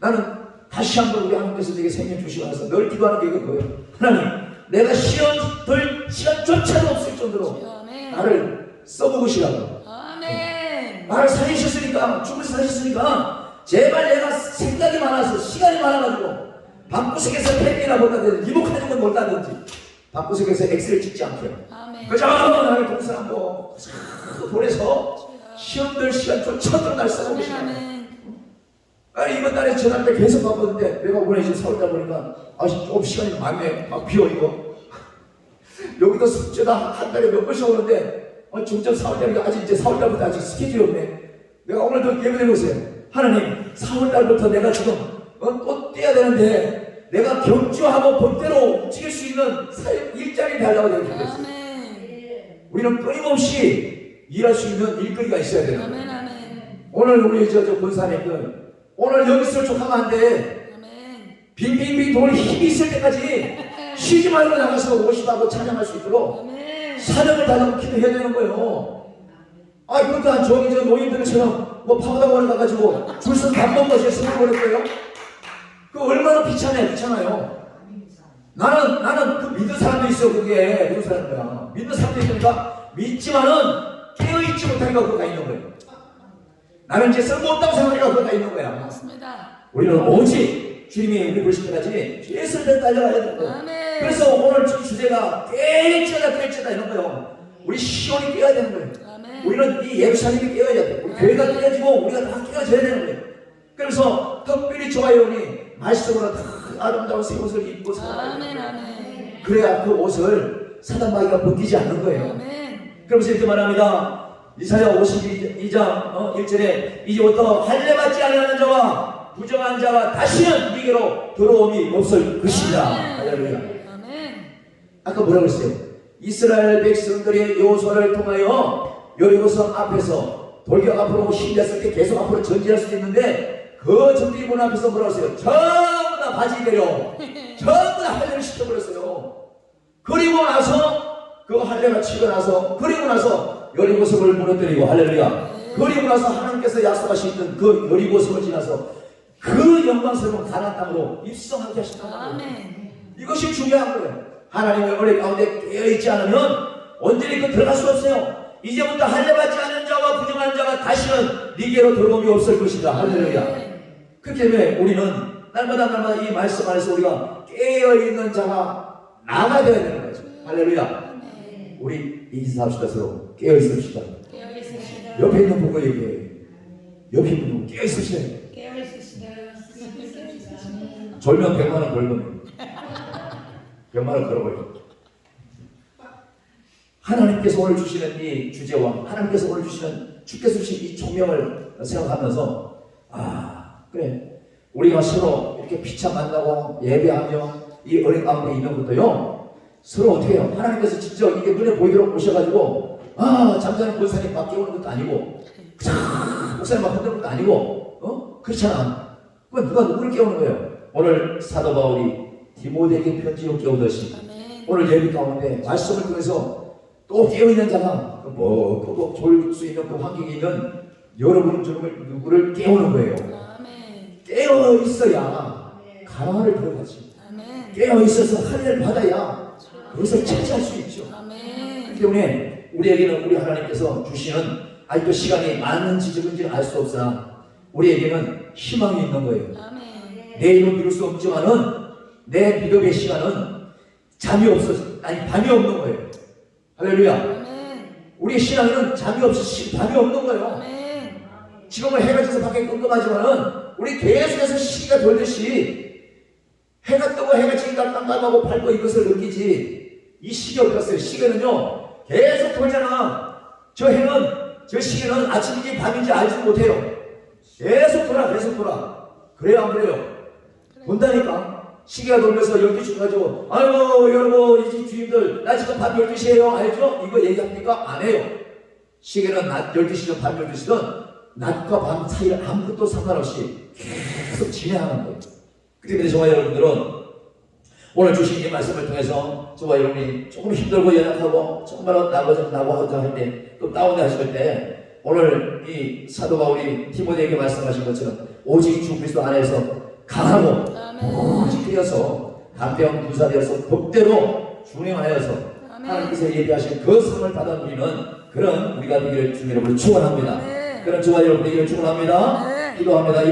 나는 다시 한번 우리 하나님께서 내게 생명 주시고 나서 늘 기도하는 게 이거예요. 하나님 내가 시험될 시간조차도 없을 정도로 주여. 아멘. 나를 써먹으시라고. 아멘. 나를 살리셨으니까 죽으셔 사셨으니까 제발 내가 생각이 많아서 시간이 많아가지고 방구석에서 팬이나 본다든지 리모컨 건 몰다든지 방구석에서 엑스를 찍지 않게 아멘. 그저 나를 동사하고 보내서 시험될 시간조차도 날 써먹으시라고. 아멘. 아니 이번 달에 전화 때 계속 바빴는데 내가 오늘 이제 서울다 보니까 좀 시간이 많네. 막 비어 이거 여기도 숙제다 한 달에 몇 번씩 오는데 점점 4월달이니까 아직 이제 4월달부터 아직 스케줄이 없네. 내가 오늘도 예배드리고있어요. 하나님 4월달부터 내가 지금 또 뛰어야 되는데 내가 경주하고 법대로 움직일 수 있는 사역 일자리 달라고 내가 기도했어요. 아멘. 우리는 끊임없이 일할 수 있는 일거리가 있어야 돼요. 아멘. 아멘. 오늘 우리 저 권사님들 오늘 여기 있을 족하면 안 돼. 아멘. 빙빙빙 돌 힘이 있을 때까지 쉬지 말고 나가서 오시다고 찬양할 수 있도록 아멘. 사명을 달라고 기도해야 되는 거예요. 그러니까 저기 저 노인들처럼 뭐 파우더원에 가가지고 줄서 밥 먹는 것이 선물 보낼 거예요? 그 얼마나 귀찮아요. 나는 그 믿는 사람도 있어. 그게 믿는 사람이야. 믿는 사람도 있으니까 믿지만은 깨어있지 못하니까 그거 가 있는 거예요. 나는 이제 쓸모없다고 생각하니까 그거 가 있는 거야. 맞습니다. 우리는 오직 주님이 우리 부르실 때까지 최선을 달려가야 되는 거예요. 아멘. 그래서 오늘 주제가 깨어다 이런 거예요. 우리 시온이 깨어야 되는 거예요. 아멘. 우리는 이 예루살렘이 깨어야 돼. 우리 교회가 깨어지고 우리가 다 깨어져야 되는 거예요. 그래서 특별히 좋아요니 말씀으로 다 아름다운 새 옷을 입고 살아야 아멘. 돼요. 아멘. 그래야 그 옷을 사단마귀가 벗기지 않는 거예요. 아멘. 그러면서 이렇게 말합니다. 이사야 52장 1절에 이제부터 할례받지 아니하는 자와 부정한 자와 다시는 네게로 들어옴이 없을 것이다. 할렐루야. 아멘. 아까 뭐라고 했어요? 이스라엘 백성들의 요소를 통하여 여리고성 앞에서 돌격 앞으로 힘냈을 때 계속 앞으로 전진할 수도 있는데 그 전투기본 앞에서 뭐라고 했어요? 전부 다 바지 내려 전부 다 할례를 시켜버렸어요. 그리고 나서 그 할례가 치고 나서 그리고 나서 여리고성을 무너뜨리고 할렐루야. 그리고 나서 하나님께서 약속하셨던 그 여리고성을 지나서 그 영광스러운 가나안 땅으로 입성하게 하셨단 말이에요. 아멘. 이것이 중요한 거예요. 하나님의 은혜 가운데 깨어있지 않으면 온전히 그 들어갈 수 없어요. 이제부터 할례받지 않은 자와 부정하는 자가 다시는 네게로 들어옴이 없을 것이다. 할렐루야. 그렇기 때문에 우리는 날마다 이 말씀 안에서 우리가 깨어있는 자가 나가 되어야 되는 거죠. 할렐루야. 우리 인사합시다. 서로 깨어있읍시다. 옆에 있는 분과 얘기해. 옆에 있는 분 깨어있으시네. 졸면 100만원 벌금 100만원 걸어버려. 하나님께서 오늘 주시는 이 주제와 하나님께서 오늘 주시는 주께서 주신 이 총명을 생각하면서 그래 우리가 서로 이렇게 피차 만나고 예배하며 이 은혜 가운데 있는 것도요 서로 어떻게 해요? 하나님께서 직접 이게 눈에 보이도록 오셔가지고 잠자는 권사님 막 깨우는 것도 아니고 목사님 막 흔드는 것도 아니고 그렇잖아. 그건 누가 누구를 깨우는 거예요? 오늘 사도 바울이 디모데에게 편지로 깨우듯이 오늘 예배 가운데 말씀을 통해서 또 깨어있는 자가 졸 수 있는 그 환경에 있는 여러분 누구를 깨우는 거예요. 깨어있어야 가나안을 들어가지. 깨어있어서 할례를 받아야 그것을 차지할 수 있죠. 그렇기 때문에 우리에게는 우리 하나님께서 주시는 아직도 시간이 많은지 적은지는 알 수 없으나 우리에게는 희망이 있는 거예요. 내일은 미룰 수 없지만은 내 믿음의 시간은 밤이 없는 거예요. 할렐루야. 우리의 신앙에는 잠이 없이 밤이 없는 거예요. 지금은 해가 져서 밖에 끔끔하지만은 우리 계속해서 시기가 돌듯이 해가 뜨고 해가 지니까 깜깜하고 밝고 이것을 느끼지. 이 시기 어디 갔어요? 시계는요 계속 돌잖아. 저 시계는 아침인지 밤인지 알지도 못해요. 계속 돌아. 그래요 안 그래요? 본다니까. 시계가 돌면서 12시 가지고 아이고 여러분 이 주임들 나 지금 밤 12시에요 알죠? 이거 얘기합니까? 안 해요. 시계는 낮 12시든 밤 12시든 낮과 밤 사이를 아무것도 상관없이 계속 진행하는 거예요. 그렇기 때문에 저와 여러분들은 오늘 주신 이 말씀을 통해서 저와 여러분이 조금 힘들고 연약하고 정말 나고자 할 때 또 다운돼 하실 때 오늘 이 사도 바울이 디모데에게 말씀하신 것처럼 오직 주 그리스도 안에서 강하고 오직 되어서 간병 부사되어서 법대로 준행하여서 하나님께서 예비하신 그 상을 받아 누리는 그런 우리가 되기를 주님 여러분을 축원합니다. 그런 저와 여러분 되기를 축원합니다. 기도합니다.